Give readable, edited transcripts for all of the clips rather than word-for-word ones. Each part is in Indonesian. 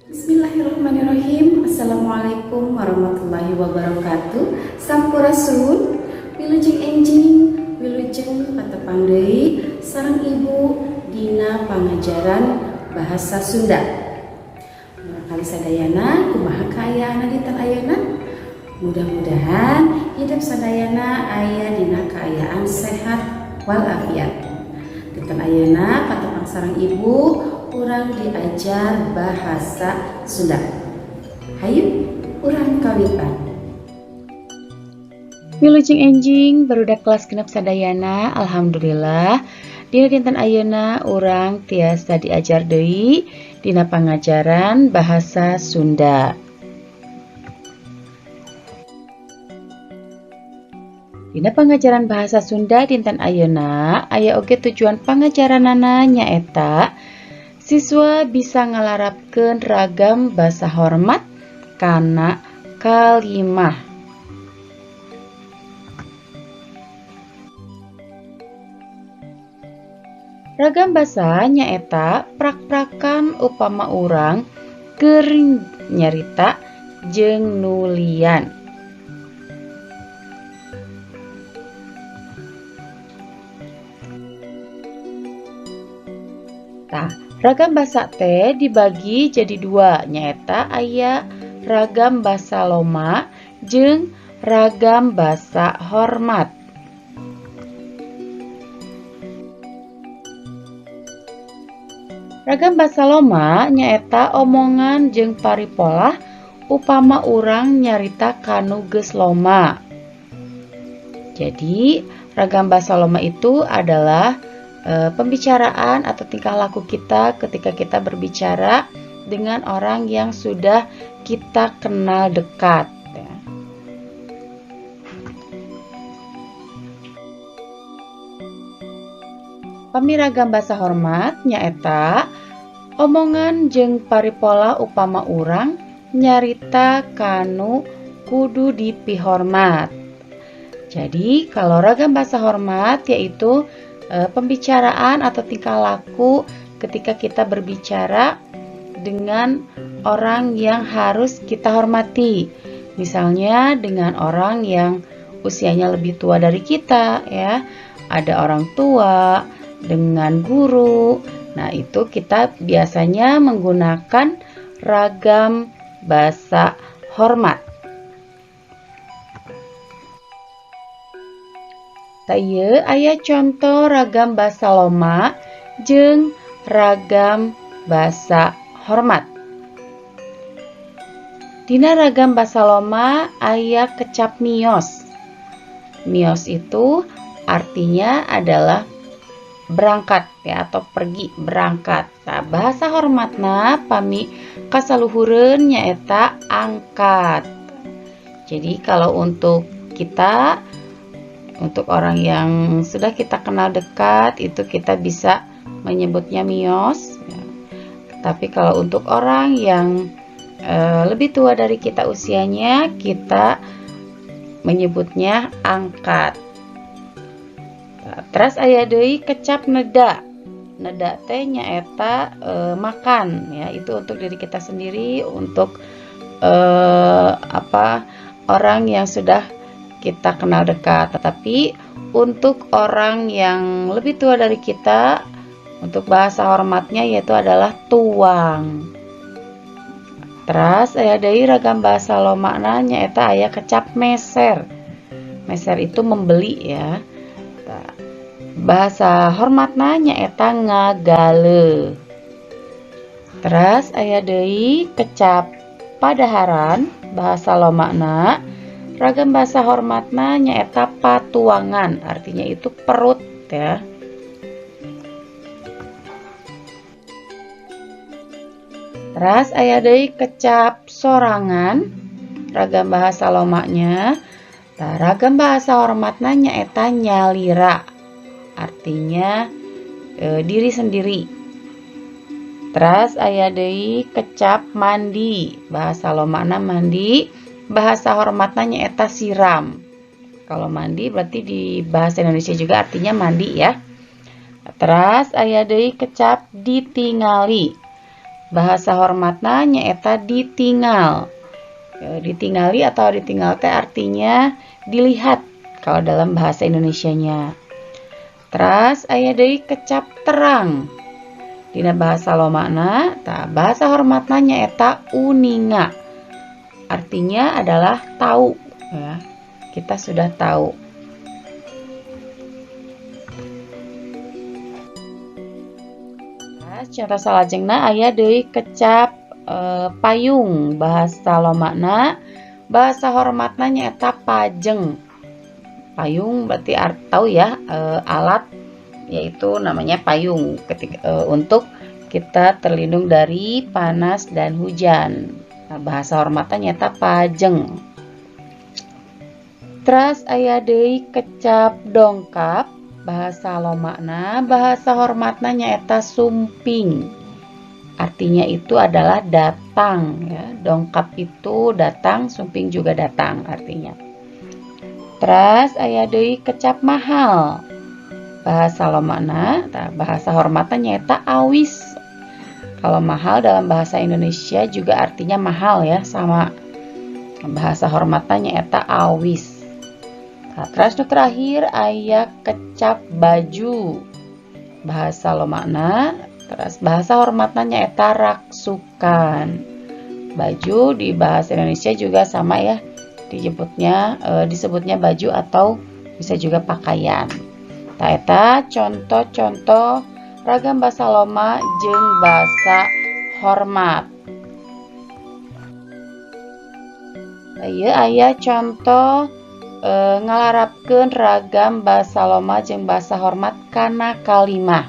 Bismillahirrahmanirrahim. Assalamualaikum warahmatullahi wabarakatuh. Sampurasun, wilujeng enjing, wilujeng patepang deui sareng ibu dina pangajaran bahasa Sunda. Kali sadayana kumaha kaayaan dinten ayeuna? Mudah-mudahan hidup sadayana aya dina kaayaan sehat walafiat. Dinten ayeuna patepang sareng ibu urang diajar bahasa Sunda. Hayu urang kawitan. Wilujeng enjing barudak kelas genep sadayana. Alhamdulillah dina dinten ayeuna urang tiasa diajar deui dina pangajaran bahasa Sunda. Dina pangajaran bahasa Sunda dinten ayeuna aya oge tujuan pangajaranana nyaeta siswa bisa ngalarapkeun ragam basa hormat kana kalimah. Ragam basa nyaeta prak-prakan upama urang keur nyarita jeung nulian. Tah, ragam basa teh dibagi jadi dua, nyaeta aya ragam basa loma jeung ragam basa hormat. Ragam basa loma nyaeta omongan jeung paripolah upama urang nyarita kanu geus loma. Jadi, ragam basa loma itu adalah pembicaraan atau tingkah laku kita ketika kita berbicara dengan orang yang sudah kita kenal dekat. Pamiragam basa hormat nyaeta omongan jeung paripola upama urang nyarita kanu kudu dipihormat. Jadi kalau ragam basa hormat yaitu pembicaraan atau tingkah laku ketika kita berbicara dengan orang yang harus kita hormati. Misalnya dengan orang yang usianya lebih tua dari kita, ya. Ada orang tua, dengan guru. Nah, itu kita biasanya menggunakan ragam basa hormat. Teu aya contoh ragam basa loma jeung ragam basa hormat. Dina ragam basa loma aya kecap mios. Mios itu artinya adalah berangkat, ya, atau pergi, berangkat. Nah, bahasa hormatna pami kasaluhureun nyaeta angkat. Jadi kalau untuk kita, untuk orang yang sudah kita kenal dekat, itu kita bisa menyebutnya mios. Tapi kalau untuk orang yang lebih tua dari kita usianya, kita menyebutnya angkat. Terus aya deui kecap neda. Neda teh nyaeta makan, ya. Itu untuk diri kita sendiri, untuk orang yang sudah kita kenal dekat. Tetapi untuk orang yang lebih tua dari kita, untuk bahasa hormatnya yaitu adalah tuang. Terus aya deui ragam bahasa lomana nyaeta aya kecap meser. Meser itu membeli, ya. Bahasa hormatna nyaeta ngagale. Terus aya deui kecap padaharan, bahasa lomana ragam bahasa hormatna nyaeta patuangan, artinya itu perut, ya. Terus aya deui kecap sorangan, ragam bahasa lomanya. Ragam bahasa hormatna nyaeta nyalira, artinya diri sendiri. Terus aya deui kecap mandi, bahasa lomana mandi. Bahasa hormatna nyaeta siram. Kalau mandi berarti di bahasa Indonesia juga artinya mandi, ya. Terus aya deui kecap ditingali. Bahasa hormatna nyaeta ditinggal. Ditinggali atau ditinggal teh artinya dilihat kalau dalam bahasa Indonesianya. Terus aya deui kecap terang. Dina bahasa Lomakna, bahasa hormatna nyaeta uninga. Artinya adalah tahu, ya. Kita sudah tahu. Contoh salajengna aya deui kecap payung. Bahasa Lomakna, bahasa hormatna nyaeta pajeng. Payung berarti tahu ya, alat yaitu namanya payung untuk kita terlindung dari panas dan hujan. Nah, bahasa hormatna nyaeta pajeng. Terus aya deui kecap dongkap. Bahasa Lomakna, bahasa hormatna nyaeta sumping. Artinya itu adalah datang, ya. Dongkap itu datang, sumping juga datang artinya. Terus aya deui kecap mahal. Bahasa Lomakna, bahasa hormatna nyaeta awis. Kalau mahal dalam bahasa Indonesia juga artinya mahal, ya, sama. Bahasa hormatna nyaeta awis. Nah, terus terakhir aya kecap baju. Bahasa Lomakna, terus bahasa hormatna nyaeta raksukan. Baju di bahasa Indonesia juga sama, ya. Disebutnya baju atau bisa juga pakaian. Tah eta contoh-contoh ragam basa Loma jeung basa hormat. Ieu aya contoh ngalarapkeun ragam basa Loma jeung basa hormat kana kalimah.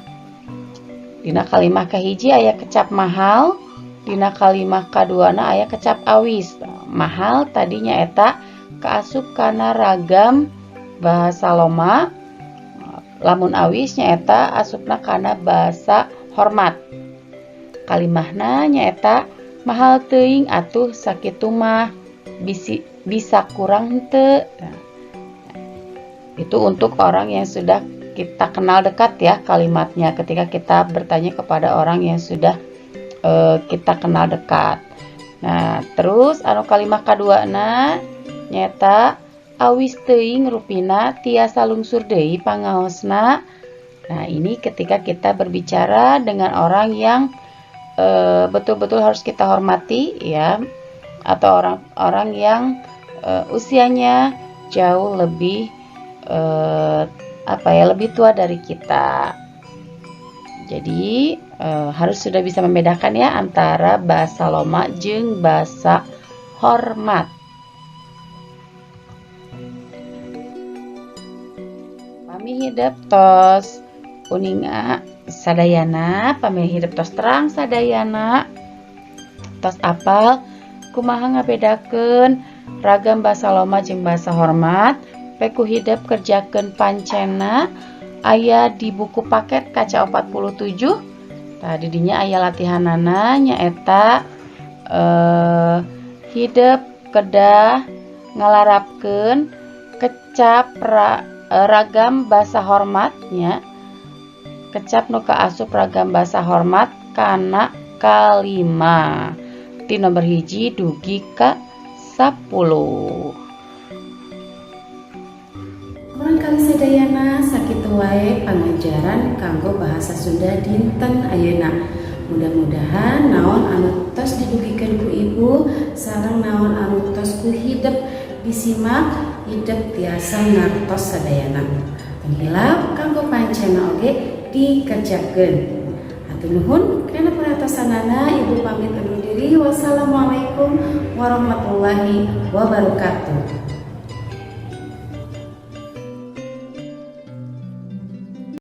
Dina kalimah kahiji aya kecap mahal, dina kalimah kaduana aya kecap awis. Mahal tadinya eta kaasup kana ragam bahasa Loma, lamun awisnya eta asupna kana basa hormat. Kalimahna nyaeta mahal teuing atuh sakitu mah bisa kurang henteu. Itu untuk orang yang sudah kita kenal dekat, ya, kalimatnya ketika kita bertanya kepada orang yang sudah kita kenal dekat. Nah, terus anu kalimah kaduana nyata awis teuing rupina tiasa lungsur deui pangaosna. Nah, ini ketika kita berbicara dengan orang yang betul-betul harus kita hormati, ya, atau orang-orang yang usianya jauh lebih lebih tua dari kita. Jadi harus sudah bisa membedakan, ya, antara bahasa Loma jeung bahasa hormat. Pami hidup tos uninga sadayana, pami hidup tos terang sadayana, tos apal kumaha ngabedakeun ragam basa Loma jeung basa hormat. Peku hidup kerjakeun pancena aya di buku paket kaca 47. Tadi dinya aya latihanana nyaeta hidup kedah ngalarapkeun kecap ragam basa hormatnya. Kecap nu kaasup ragam basa hormat kana kalimah. Ti nomor hiji dugi ka 10. Barangkali sadayana sakitu wae pangajaran kanggo bahasa Sunda dinten ayeuna. Mudah-mudahan naon anu tos didugikeun ku ibu sareng naon anu tos ku hidup disimak hidup tiasa ngartos sadayana. Penghilap kanggo pancena oge dikerjakeun. Hatur nuhun kana perhatosanana ibu pamit undur diri. Wassalamualaikum warahmatullahi wabarakatuh.